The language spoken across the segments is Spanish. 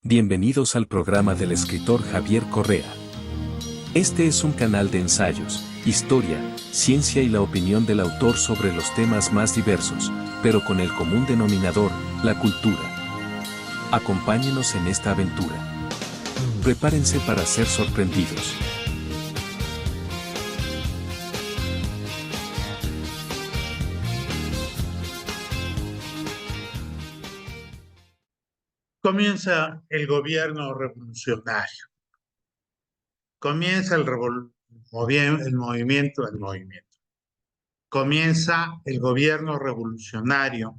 Bienvenidos al programa del escritor Javier Correa. Este es un canal de ensayos, historia, ciencia y la opinión del autor sobre los temas más diversos, pero con el común denominador, la cultura. Acompáñenos en esta aventura. Prepárense para ser sorprendidos. Comienza el gobierno revolucionario, comienza el movimiento, comienza el gobierno revolucionario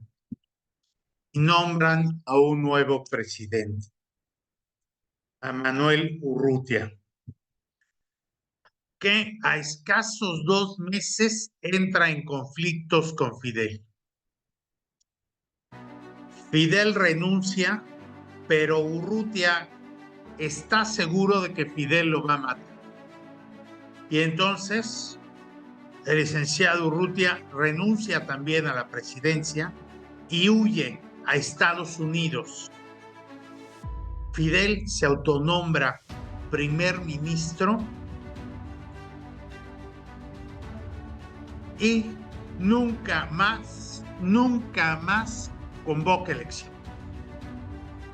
y nombran a un nuevo presidente, a Manuel Urrutia, que a escasos 2 meses entra en conflictos con Fidel. Fidel renuncia, pero Urrutia está seguro de que Fidel lo va a matar. Y entonces el licenciado Urrutia renuncia también a la presidencia y huye a Estados Unidos. Fidel se autonombra primer ministro y nunca más convoca elección.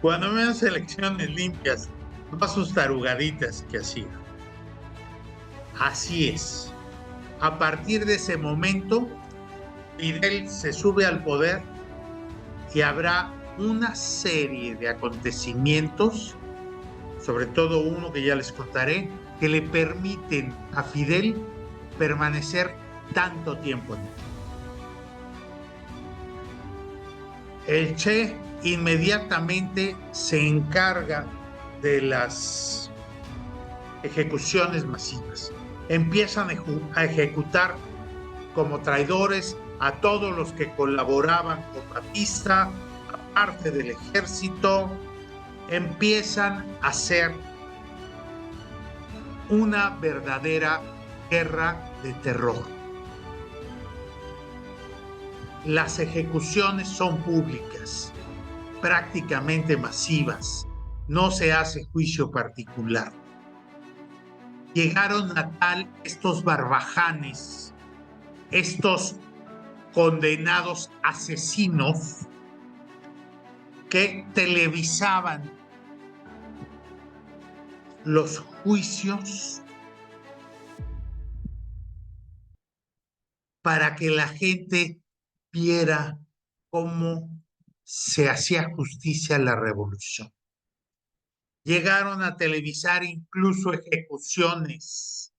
Cuando menos elecciones limpias, no sus tarugaditas que hacía. Así es. A partir de ese momento, Fidel se sube al poder y habrá una serie de acontecimientos, sobre todo uno que ya les contaré, que le permiten a Fidel permanecer tanto tiempo en él. El Che inmediatamente se encarga de las ejecuciones masivas. Empiezan a ejecutar como traidores a todos los que colaboraban con Batista, aparte del ejército. Empiezan a hacer una verdadera guerra de terror. Las ejecuciones son públicas, prácticamente masivas. No se hace juicio particular. Llegaron a tal estos barbajanes, estos condenados asesinos, que televisaban los juicios para que la gente viera cómo se hacía justicia a la revolución. Llegaron a televisar incluso ejecuciones.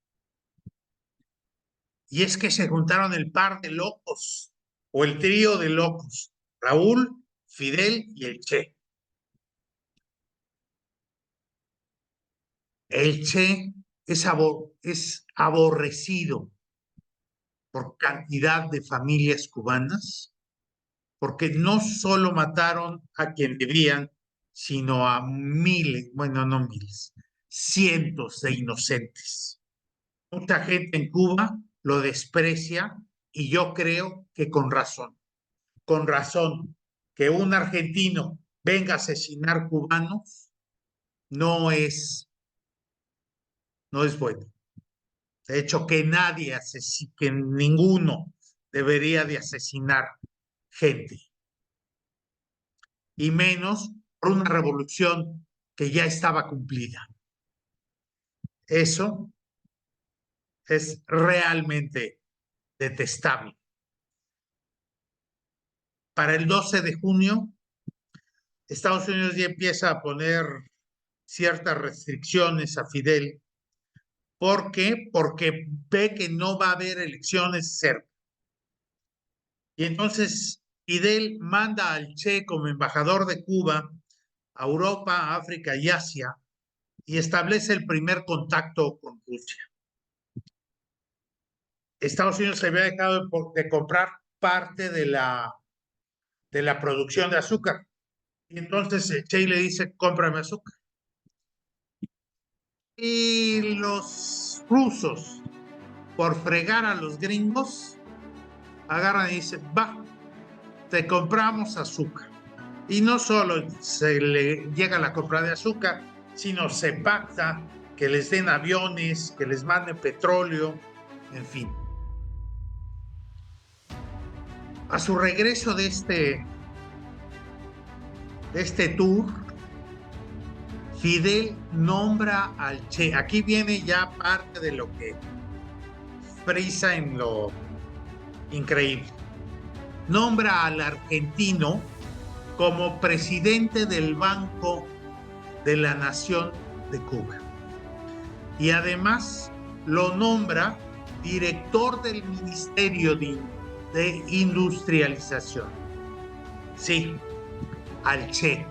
Y es que se juntaron el par de locos, o el trío de locos, Raúl, Fidel y el Che. El Che es aborrecido por cantidad de familias cubanas, porque no solo mataron a quien debían, sino a miles, bueno, no miles, cientos de inocentes. Mucha gente en Cuba lo desprecia y yo creo que con razón, que un argentino venga a asesinar cubanos no es bueno. De hecho, que ninguno debería de asesinar gente. Y menos por una revolución que ya estaba cumplida. Eso es realmente detestable. Para el 12 de junio, Estados Unidos ya empieza a poner ciertas restricciones a Fidel. ¿Por qué? Porque ve que no va a haber elecciones cerca. Y entonces Fidel manda al Che como embajador de Cuba a Europa, África y Asia y establece el primer contacto con Rusia. Estados Unidos se había dejado de comprar parte de la producción de azúcar. Y entonces el Che le dice, cómprame azúcar. Y los rusos, por fregar a los gringos, agarran y dicen, va, te compramos azúcar. Y no solo se le llega la compra de azúcar, sino se pacta que les den aviones, que les manden petróleo, en fin. A su regreso de este tour, Fidel nombra al Che. Aquí viene ya parte de lo que frisa en lo increíble. Nombra al argentino como presidente del Banco de la Nación de Cuba. Y además lo nombra director del Ministerio de Industrialización. Sí, al Che.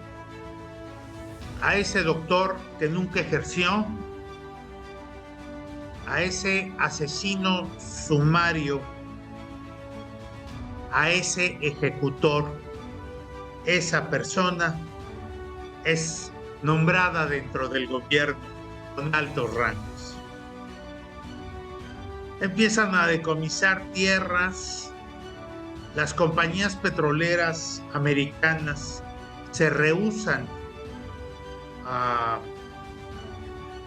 A ese doctor que nunca ejerció, a ese asesino sumario, a ese ejecutor, esa persona es nombrada dentro del gobierno con altos rangos. Empiezan a decomisar tierras, las compañías petroleras americanas se rehúsan a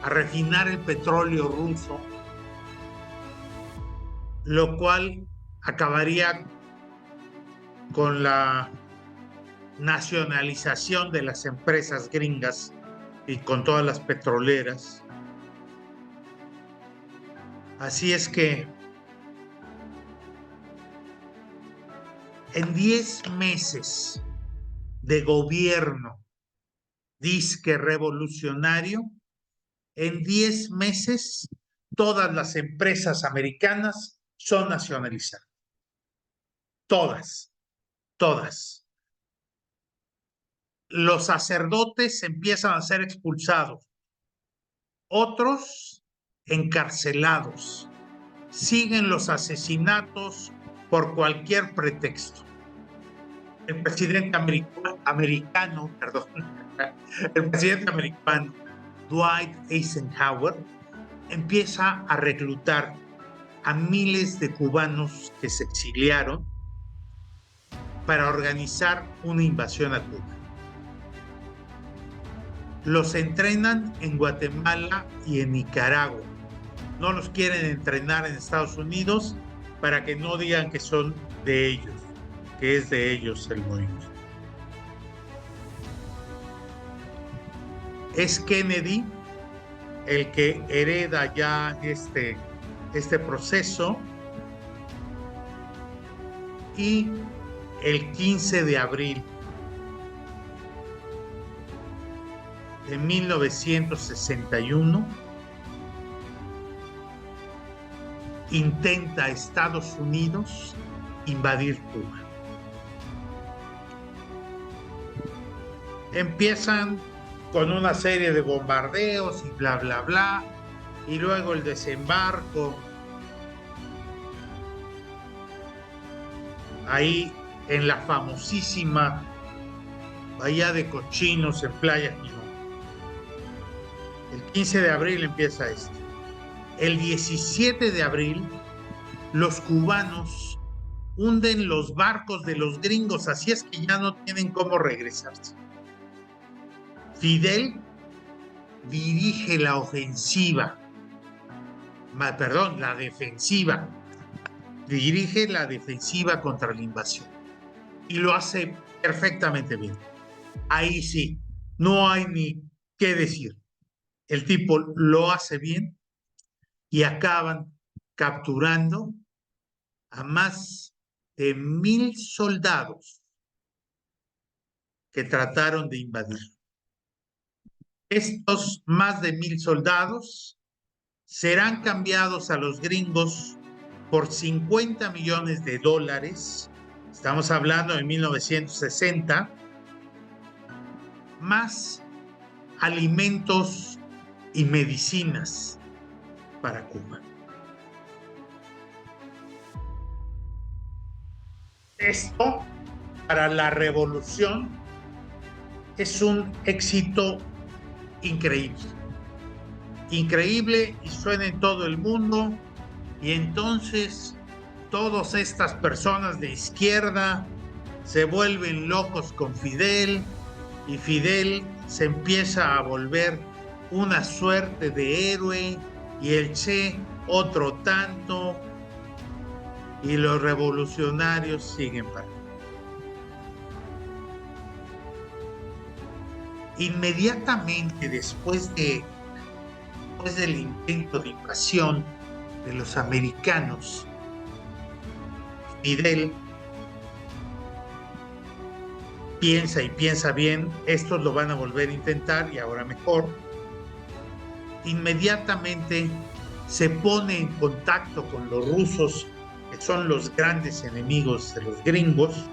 refinar el petróleo ruso, lo cual acabaría con la nacionalización de las empresas gringas y con todas las petroleras. Así es que en 10 meses de gobierno disque revolucionario, en 10 meses todas las empresas americanas son nacionalizadas. Todas. Los sacerdotes empiezan a ser expulsados, otros encarcelados. Siguen los asesinatos por cualquier pretexto. El presidente americano, Dwight Eisenhower, empieza a reclutar a miles de cubanos que se exiliaron para organizar una invasión a Cuba. Los entrenan en Guatemala y en Nicaragua. No los quieren entrenar en Estados Unidos para que no digan que son de ellos, que es de ellos el movimiento. Es Kennedy el que hereda ya este proceso, y el 15 de abril de 1961 intenta Estados Unidos invadir Cuba. Empiezan con una serie de bombardeos y bla, bla, bla, y luego el desembarco ahí en la famosísima Bahía de Cochinos en Playa Girón. El 15 de abril empieza esto. El 17 de abril los cubanos hunden los barcos de los gringos, así es que ya no tienen cómo regresarse. Fidel dirige la defensiva. Dirige la defensiva contra la invasión. Y lo hace perfectamente bien. Ahí sí, no hay ni qué decir. El tipo lo hace bien y acaban capturando a más de 1,000 soldados que trataron de invadir. Estos más de 1,000 soldados serán cambiados a los gringos por $50 millones. Estamos hablando de 1960, más alimentos y medicinas para Cuba. Esto, para la revolución, es un éxito increíble y suena en todo el mundo, y entonces todas estas personas de izquierda se vuelven locos con Fidel y Fidel se empieza a volver una suerte de héroe y el Che otro tanto y los revolucionarios siguen para adelante. Inmediatamente después del intento de invasión de los americanos, Fidel piensa y piensa bien, estos lo van a volver a intentar y ahora mejor. Inmediatamente se pone en contacto con los rusos, que son los grandes enemigos de los gringos,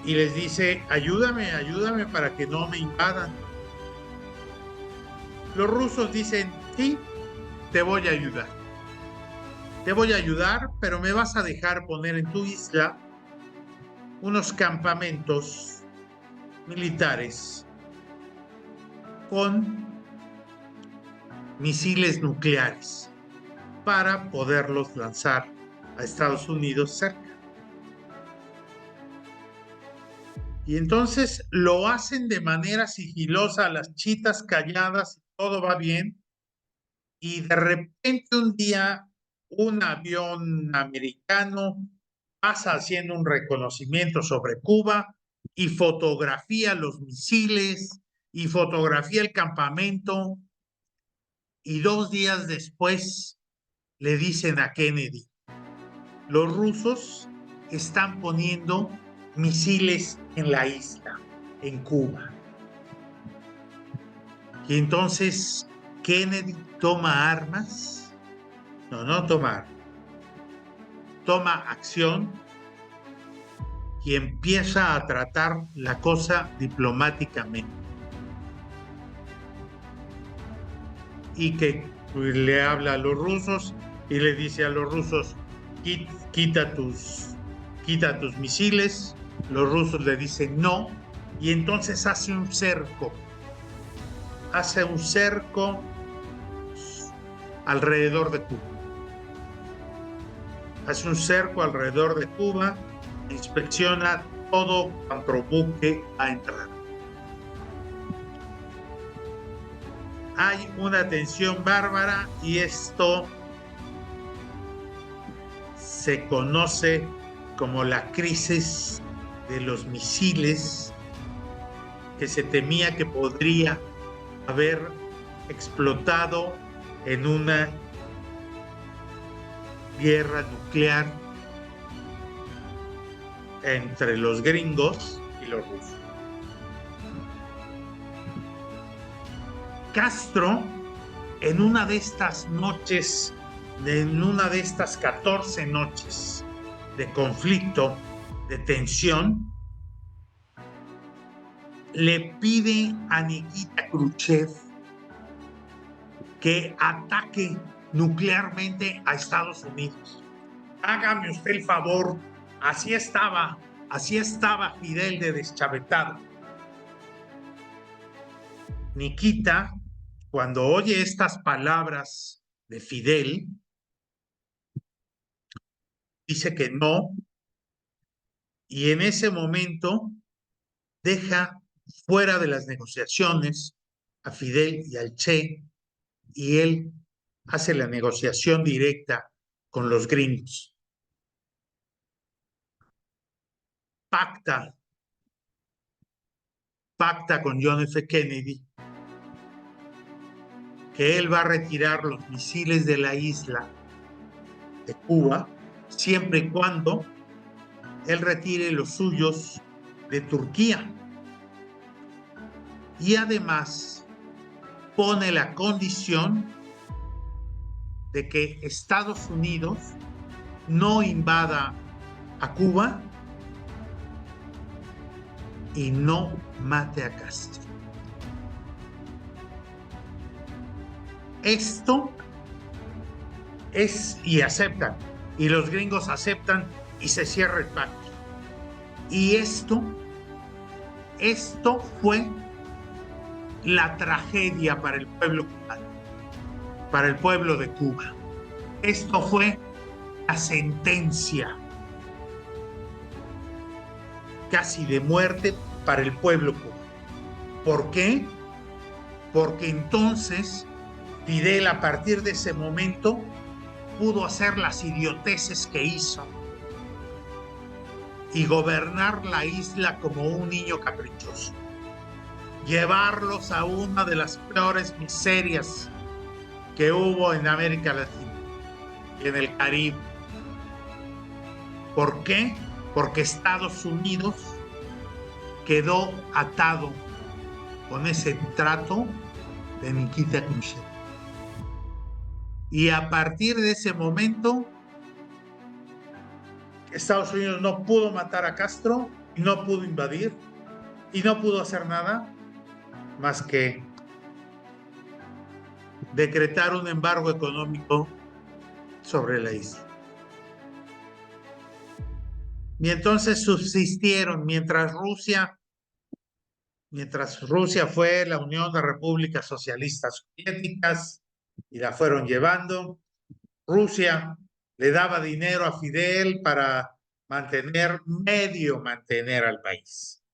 y les dice, ayúdame para que no me invadan. Los rusos dicen, sí, te voy a ayudar. Te voy a ayudar, pero me vas a dejar poner en tu isla unos campamentos militares con misiles nucleares para poderlos lanzar a Estados Unidos cerca. Y entonces lo hacen de manera sigilosa, las chitas calladas, todo va bien, y de repente un día un avión americano pasa haciendo un reconocimiento sobre Cuba y fotografía los misiles y fotografía el campamento, y 2 días después le dicen a Kennedy, los rusos están poniendo misiles en la isla, en Cuba. Y entonces Kennedy toma armas, no toma armas, toma acción y empieza a tratar la cosa diplomáticamente. Y que le habla a los rusos y le dice a los rusos, quita tus misiles. Los rusos le dicen no, y entonces hace un cerco alrededor de Cuba. Hace un cerco alrededor de Cuba, inspecciona todo cuanto buque ha entrado. Hay una tensión bárbara y esto se conoce como la crisis de los misiles, que se temía que podría haber explotado en una guerra nuclear entre los gringos y los rusos. Castro, en una de estas noches, en una de estas 14 noches de conflicto, de tensión, le pide a Nikita Khrushchev que ataque nuclearmente a Estados Unidos. Hágame usted el favor, así estaba Fidel de deschavetado. Nikita, cuando oye estas palabras de Fidel, dice que no, y en ese momento deja fuera de las negociaciones a Fidel y al Che, y él hace la negociación directa con los gringos. Pacta con John F. Kennedy que él va a retirar los misiles de la isla de Cuba siempre y cuando él retire los suyos de Turquía. Y además pone la condición de que Estados Unidos no invada a Cuba y no mate a Castro. Esto es, y aceptan, y los gringos aceptan y se cierra el pacto. Y esto fue la tragedia para el pueblo cubano, para el pueblo de Cuba. Esto fue la sentencia casi de muerte para el pueblo cubano. ¿Por qué? Porque entonces Fidel, a partir de ese momento, pudo hacer las idioteces que hizo y gobernar la isla como un niño caprichoso, llevarlos a una de las peores miserias que hubo en América Latina y en el Caribe. ¿Por qué? Porque Estados Unidos quedó atado con ese trato de Nikita Khrushchev. Y a partir de ese momento, Estados Unidos no pudo matar a Castro, y no pudo invadir, y no pudo hacer nada más que decretar un embargo económico sobre la isla. Y entonces subsistieron mientras Rusia fue la Unión de Repúblicas Socialistas Soviéticas y la fueron llevando. Rusia le daba dinero a Fidel para medio mantener al país,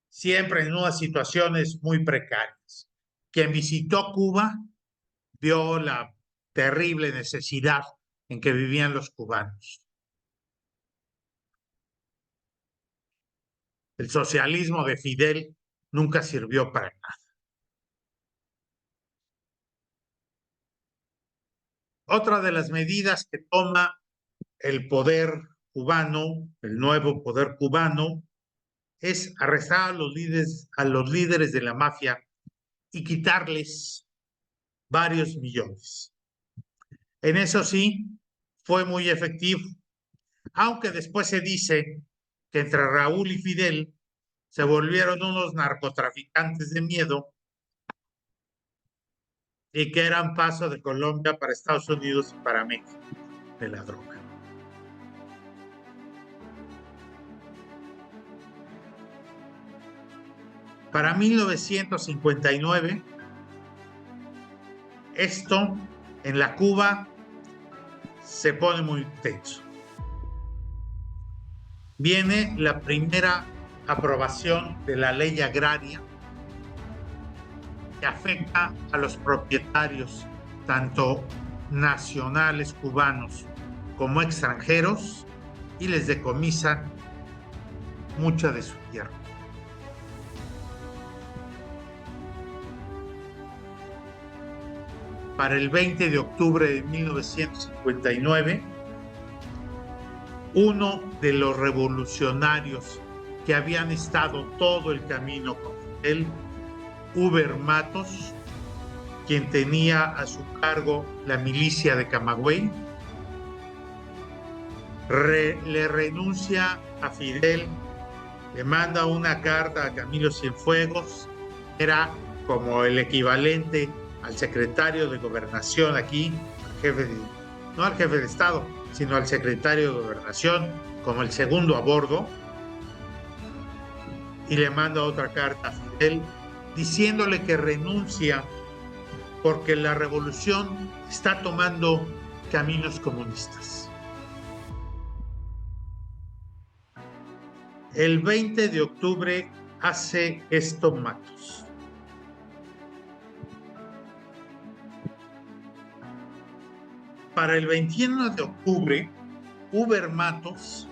siempre en unas situaciones muy precarias. Quien visitó Cuba vio la terrible necesidad en que vivían los cubanos. El socialismo de Fidel nunca sirvió para nada. Otra de las medidas que toma el poder cubano, el nuevo poder cubano, es arrestar a los líderes de la mafia y quitarles varios millones. En eso sí, fue muy efectivo, aunque después se dice que entre Raúl y Fidel se volvieron unos narcotraficantes de miedo y que eran paso de Colombia para Estados Unidos y para México de la droga. Para 1959, esto en la Cuba se pone muy tenso. Viene la primera aprobación de la ley agraria que afecta a los propietarios, tanto nacionales cubanos como extranjeros, y les decomisan mucha de su tierra. Para el 20 de octubre de 1959, uno de los revolucionarios que habían estado todo el camino con él, Hubert Matos, quien tenía a su cargo la milicia de Camagüey, le renuncia a Fidel, le manda una carta a Camilo Cienfuegos, era como el equivalente al secretario de Gobernación aquí, no al jefe de Estado, sino al secretario de Gobernación, como el segundo a bordo, y le manda otra carta a Fidel diciéndole que renuncia porque la revolución está tomando caminos comunistas. El 20 de octubre hace esto Matos. Para el 21 de octubre, Hubert Matos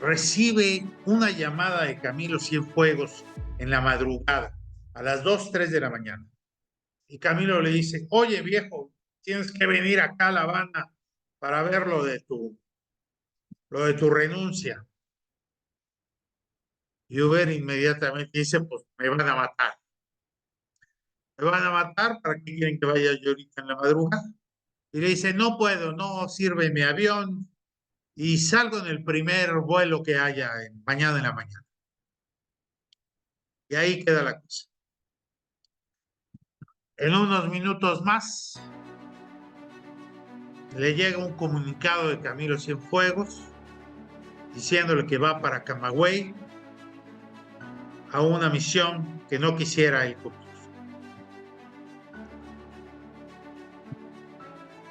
recibe una llamada de Camilo Cienfuegos en la madrugada, a las 2, 3 de la mañana. Y Camilo le dice: oye, viejo, tienes que venir acá a La Habana para ver lo de tu renuncia. Y Hubert inmediatamente dice: pues me van a matar. ¿Me van a matar? ¿Para qué quieren que vaya yo ahorita en la madrugada? Y le dice: no puedo, no sirve mi avión y salgo en el primer vuelo que haya mañana en la mañana. Y ahí queda la cosa. En unos minutos más le llega un comunicado de Camilo Cienfuegos diciéndole que va para Camagüey a una misión que no quisiera él cumplir.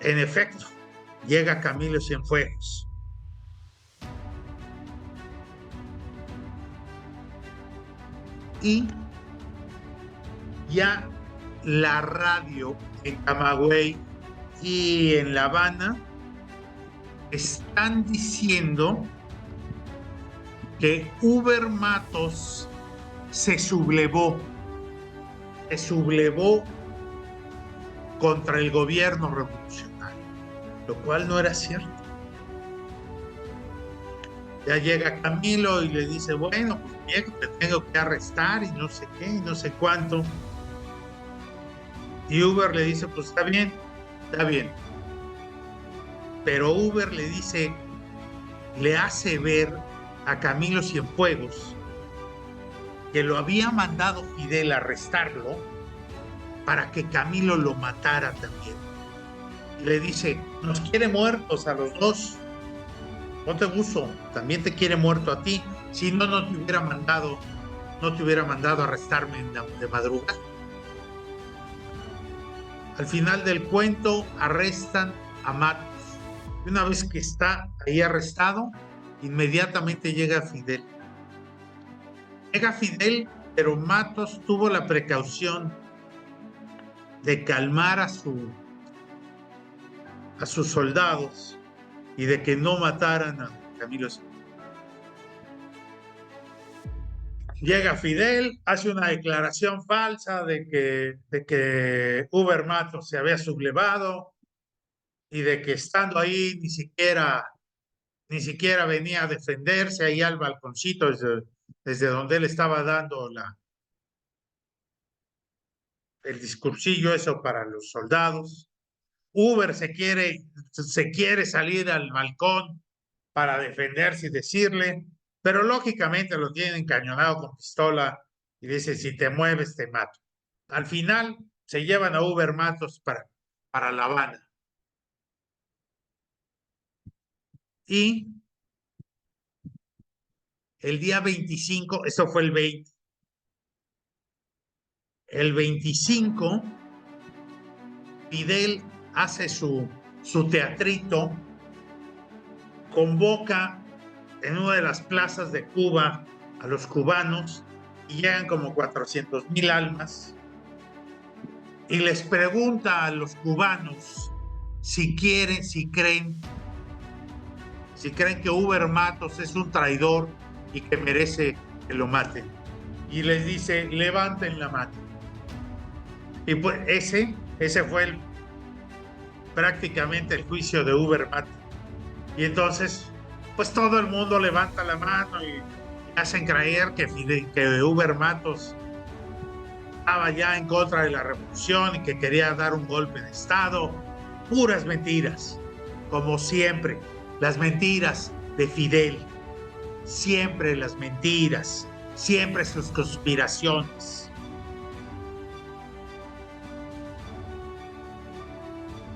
En efecto, llega Camilo Cienfuegos. y ya la radio en Camagüey y en La Habana están diciendo que Uber Matos se sublevó contra el gobierno revolucionario, lo cual no era cierto. Ya llega Camilo y le dice, bueno, pues viejo, te tengo que arrestar y no sé qué, y no sé cuánto. Y Uber le dice, pues está bien. Pero Uber le dice, le hace ver a Camilo Cienfuegos que lo había mandado Fidel a arrestarlo para que Camilo lo matara también. Y le dice, nos quiere muertos a los dos. No te gusto, también te quiere muerto a ti. Si no, no te hubiera mandado a arrestarme de madrugada. Al final del cuento arrestan a Matos. Y una vez que está ahí arrestado, inmediatamente llega Fidel. Pero Matos tuvo la precaución de calmar a sus soldados y de que no mataran a Camilo. Llega Fidel, hace una declaración falsa de que Uber Matos se había sublevado y de que estando ahí ni siquiera venía a defenderse ahí al balconcito desde donde él estaba dando el discursillo eso para los soldados. Uber se quiere salir al balcón para defenderse y decirle, pero lógicamente lo tienen encañonado con pistola y dice, si te mueves te mato. Al final se llevan a Uber Matos para La Habana. Y el día 25, esto fue el 20, el 25, Fidel hace su teatrito, convoca en una de las plazas de Cuba a los cubanos y llegan como 400,000 almas y les pregunta a los cubanos si creen que Uber Matos es un traidor y que merece que lo maten. Y les dice, levanten la mano. Y pues ese fue prácticamente el juicio de Uber Matos. Y entonces, pues todo el mundo levanta la mano y hacen creer que Uber Matos estaba ya en contra de la revolución y que quería dar un golpe de Estado. Puras mentiras, como siempre, las mentiras de Fidel. Siempre las mentiras, siempre sus conspiraciones.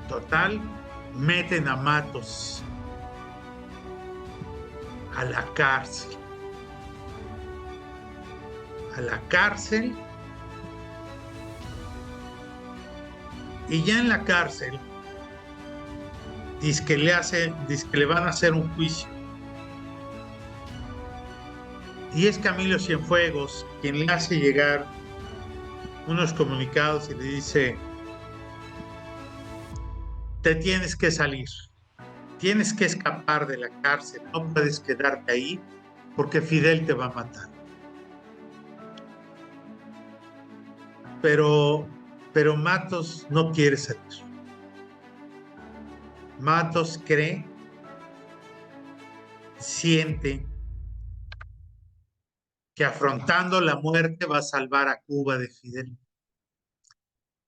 Total, meten a Matos a la cárcel. Y ya en la cárcel dice que le van a hacer un juicio. Y es Camilo Cienfuegos quien le hace llegar unos comunicados y le dice, te tienes que salir, tienes que escapar de la cárcel, no puedes quedarte ahí porque Fidel te va a matar. Pero Matos no quiere salir. Matos siente que afrontando la muerte va a salvar a Cuba de Fidel.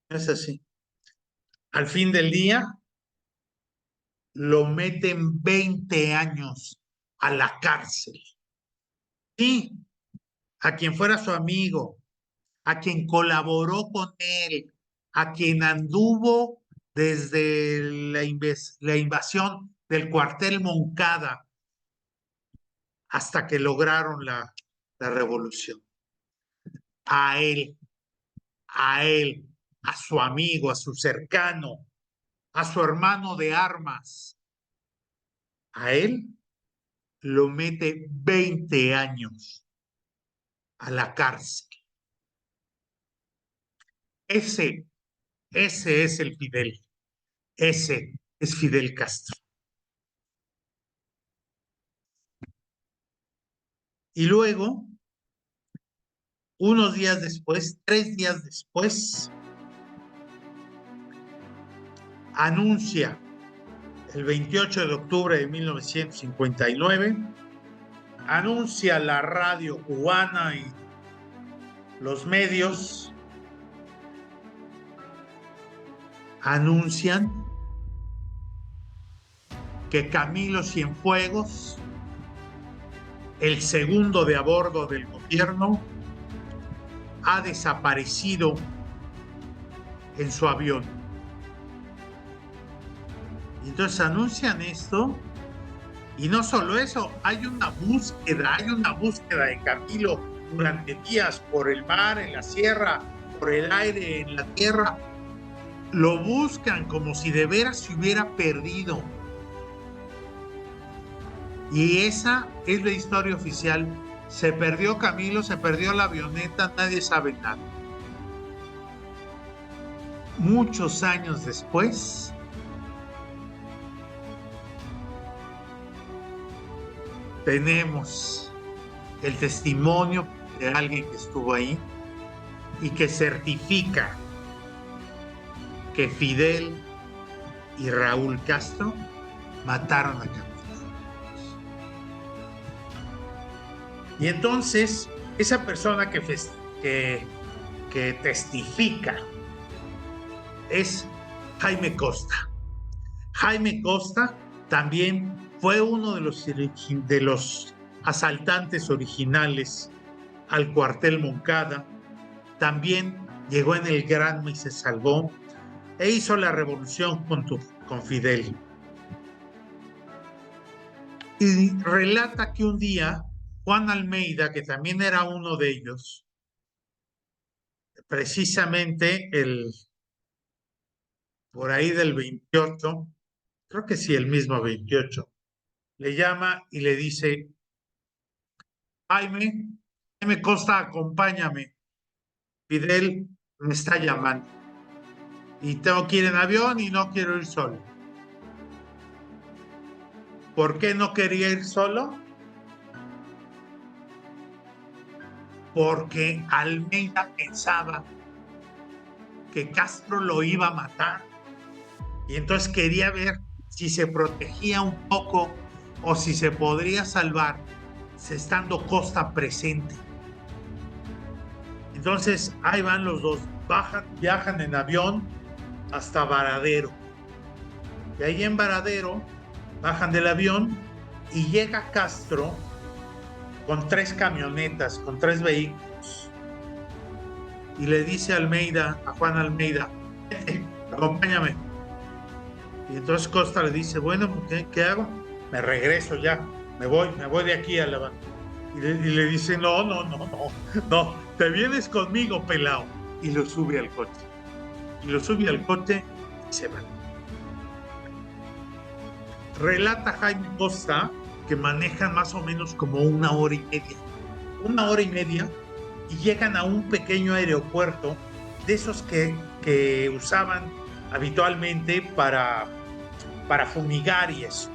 No es así. Al fin del día, lo meten 20 años a la cárcel. Sí, a quien fuera su amigo, a quien colaboró con él, a quien anduvo desde la invasión del cuartel Moncada hasta que lograron la revolución. A él, a su amigo, a su cercano, a su hermano de armas, a él lo mete 20 años a la cárcel. Ese, ese es el Fidel. Ese es Fidel Castro. Y luego, unos días después, 3 días después, anuncia el 28 de octubre de 1959, anuncia la radio cubana y los medios, anuncian que Camilo Cienfuegos, el segundo de a bordo del gobierno, ha desaparecido en su avión. Y entonces anuncian esto, y no solo eso, hay una búsqueda de Camilo durante días por el mar, en la sierra, por el aire, en la tierra. Lo buscan como si de veras se hubiera perdido. Y esa es la historia oficial. Se perdió Camilo, se perdió la avioneta, nadie sabe nada. Muchos años después, tenemos el testimonio de alguien que estuvo ahí y que certifica que Fidel y Raúl Castro mataron a Camilo. Y entonces, esa persona que testifica es Jaime Costa. Jaime Costa también fue uno de los asaltantes originales al cuartel Moncada. También llegó en el Granma y se salvó e hizo la revolución con Fidel. Y relata que un día Juan Almeida, que también era uno de ellos, precisamente por ahí del 28, creo que sí, el mismo 28, le llama y le dice: Jaime Costa, acompáñame, Fidel me está llamando y tengo que ir en avión y no quiero ir solo. ¿Por qué no quería ir solo? Porque Almeida pensaba que Castro lo iba a matar y entonces quería ver si se protegía un poco o si se podría salvar estando Costa presente. Entonces ahí van los dos, viajan en avión hasta Varadero. Y ahí en Varadero bajan del avión y llega Castro con 3 camionetas, con 3 vehículos. Y le dice a Juan Almeida: acompáñame. Y entonces Costa le dice: bueno, ¿qué hago? Me regreso ya, me voy de aquí a la... Y le dice: no, te vienes conmigo, pelao. Y lo sube al coche. Y se va. Relata Jaime Costa que manejan más o menos como 1 hora y media. 1 hora y media, y llegan a un pequeño aeropuerto de esos que usaban habitualmente para fumigar y eso.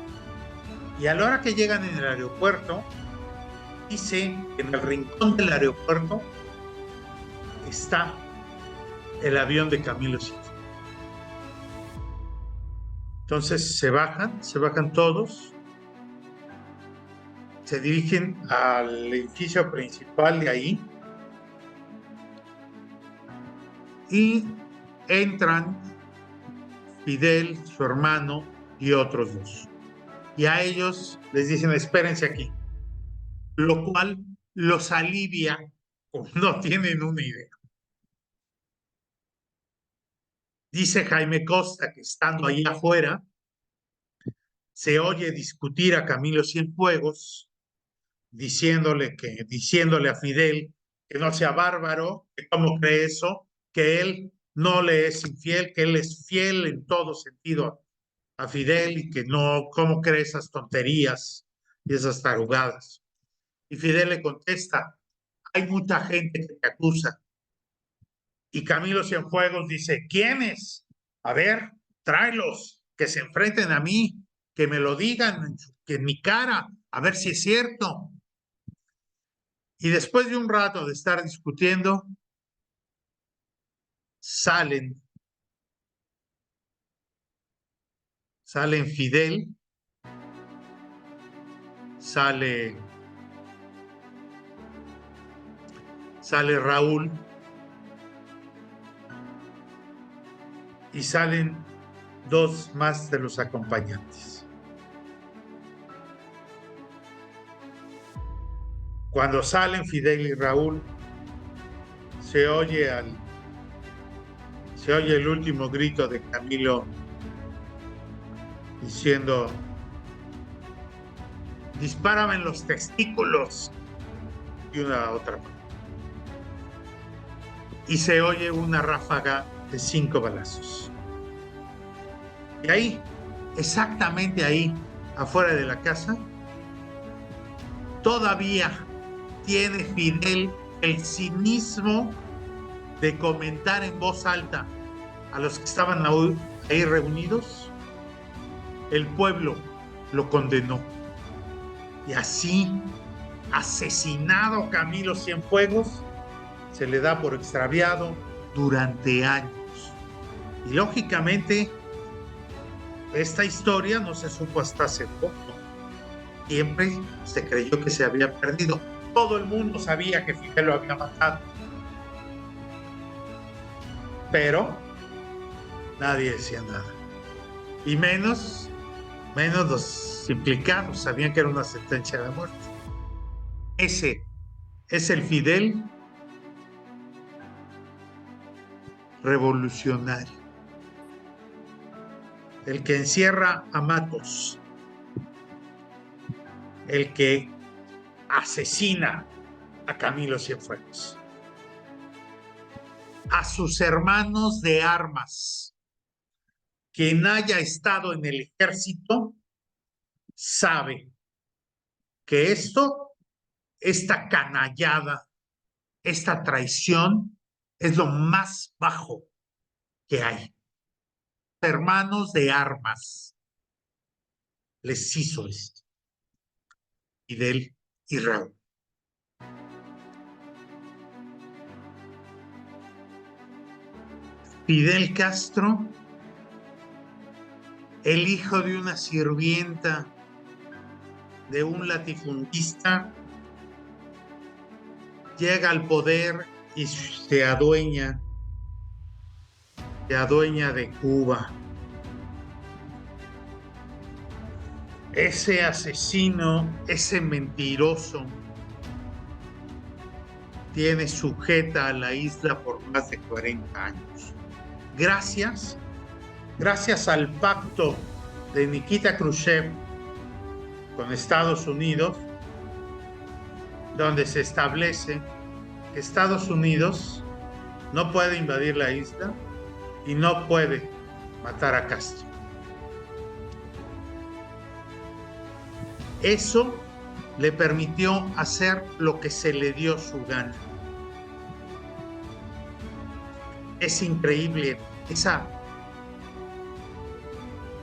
Y a la hora que llegan en el aeropuerto, dice que en el rincón del aeropuerto está el avión de Camilo Cienfuegos. Entonces se bajan todos, se dirigen al edificio principal de ahí y entran Fidel, su hermano y otros 2. Y a ellos les dicen: espérense aquí, lo cual los alivia, como no tienen una idea. Dice Jaime Costa que estando ahí afuera, se oye discutir a Camilo Cienfuegos, diciéndole a Fidel que no sea bárbaro, que cómo cree eso, que él no le es infiel, que él es fiel en todo sentido a Fidel y que no, cómo cree esas tonterías y esas tarugadas. Y Fidel le contesta: hay mucha gente que te acusa, Y Camilo Cienfuegos dice, ¿quiénes? A ver, tráelos, que se enfrenten a mí, que me lo digan en mi cara, a ver si es cierto. Y después de un rato de estar discutiendo, salen Fidel, sale Raúl y salen dos más de los acompañantes. Cuando salen Fidel y Raúl, se oye el último grito de Camilo diciendo, dispárame en los testículos, y una a otra. Y se oye una ráfaga de 5 balazos. Y ahí, exactamente ahí, afuera de la casa, todavía tiene Fidel el cinismo de comentar en voz alta a los que estaban ahí reunidos, el pueblo lo condenó. Y así, asesinado Camilo Cienfuegos, se le da por extraviado durante años. Y lógicamente, esta historia no se supo hasta hace poco. Siempre se creyó que se había perdido. Todo el mundo sabía que Fidel lo había matado. Pero nadie decía nada. Y menos los implicados sabían que era una sentencia de muerte. Ese es el Fidel revolucionario, el que encierra a Matos, el que asesina a Camilo Cienfuegos, a sus hermanos de armas. Quien haya estado en el ejército sabe que esta canallada, esta traición es lo más bajo que hay. Hermanos de armas les hizo esto. Fidel y Raúl. Fidel Castro, el hijo de una sirvienta de un latifundista, llega al poder y se adueña de Cuba. Ese asesino, ese mentiroso, tiene sujeta a la isla por más de 40 años. Gracias al pacto de Nikita Khrushchev con Estados Unidos, donde se establece que Estados Unidos no puede invadir la isla y no puede matar a Castro. Eso le permitió hacer lo que se le dio su gana. Es increíble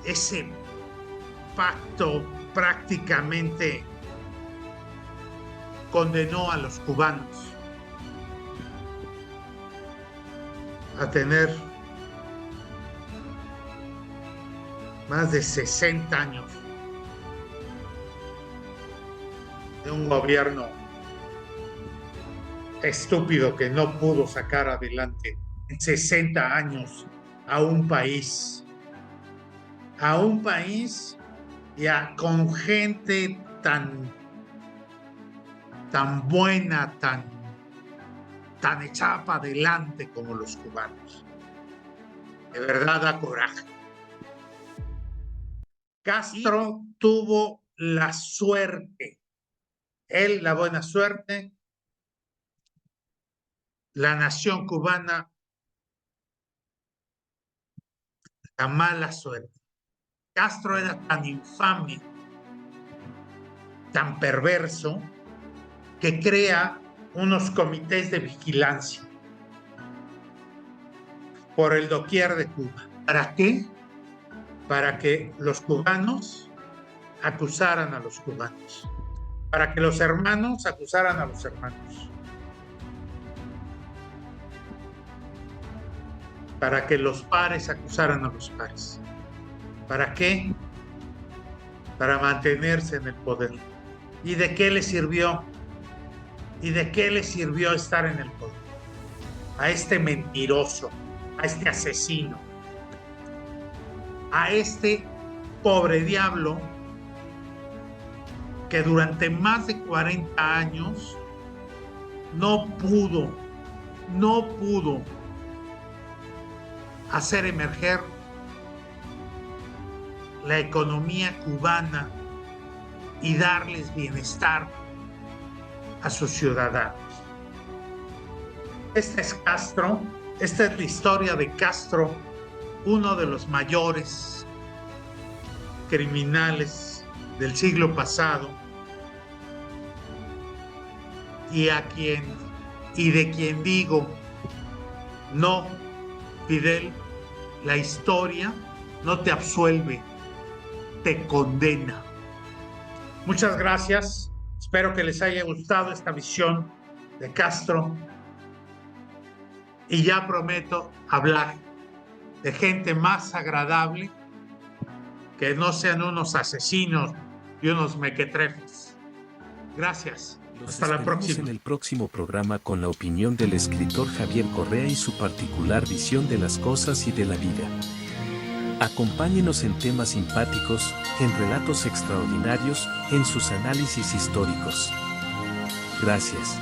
ese pacto prácticamente condenó a los cubanos a tener más de 60 años de un gobierno estúpido que no pudo sacar adelante en 60 años a un país con gente tan buena, tan echada para adelante como los cubanos. De verdad da coraje. Castro tuvo la suerte, la buena suerte, la nación cubana la mala suerte. Castro era tan infame, tan perverso, que crea unos comités de vigilancia por el doquier de Cuba. ¿Para qué? Para que los cubanos acusaran a los cubanos, para que los hermanos acusaran a los hermanos, para que los pares acusaran a los pares. ¿Para qué? Para mantenerse en el poder. ¿Y de qué le sirvió? ¿Y de qué le sirvió estar en el poder? A este mentiroso, a este asesino, a este pobre diablo que durante más de 40 años no pudo hacer emerger la economía cubana y darles bienestar a sus ciudadanos. Este es Castro, esta es la historia de Castro, uno de los mayores criminales del siglo pasado y de quien digo, no, Fidel, la historia no te absuelve, te condena. Muchas gracias. Espero que les haya gustado esta visión de Castro. Y ya prometo hablar de gente más agradable, que no sean unos asesinos y unos mequetrefes. Gracias. Hasta la próxima. En el próximo programa con la opinión del escritor Javier Correa y su particular visión de las cosas y de la vida. Acompáñenos en temas simpáticos, en relatos extraordinarios, en sus análisis históricos. Gracias.